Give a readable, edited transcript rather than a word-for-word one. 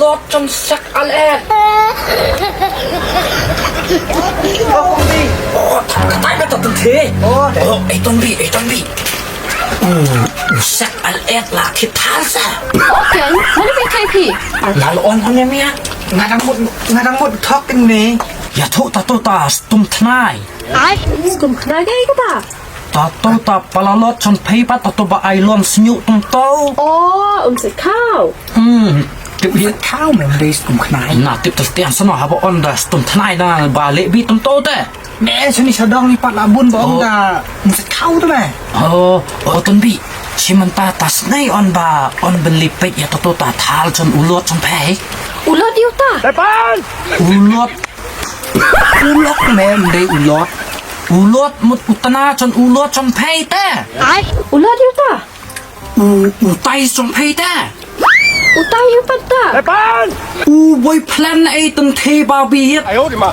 ลดจนสักอะไรโอ้พี่โอ้ทำกระต่ายไม่ตัดตันทีโอ้ไอ้ต้นบีสักอะไรล่ะที่ท้าซะโอเคมันไม่ใช่พี่ลาลอนทำยังไงงานทั้งหมดทักกันนี่อย่าทุตาตุตาสตุมทนายไอ้สกุมขนาดไหนก็ได้ตาตุตาปลาลดจนเพย์ปัตตุบะไอลอนสนุตุมโตโอ้ใส่ข้าวติบเรียกข้าวเหมือนเรสตุมขนายน่าติบตัดเตียนสนอฮะบออนดาสตุมทนายน่าบาเละบีตุมโตเต้แม่ฉันนี่ชาดองนี่ปัดลาบุญบองดามึงจะเข้าตัวไหมต้นบีชิมันตาตัสไนออนบาออนเป็นลิปไปอย่าโตตาทาลจนอุลดจนแพ้อุลดดิวตาได้ปานอุลดแม่ไม่ได้อุลดมุดอุตนาจนอุลดจนแพ้เต้ไออุลดดิวตาอุไตจนแพ้เต้อุตายูปัตตาได้ปานไว้แพลนไอ้ตึงเทบาบีไอ้โอ้ดิมา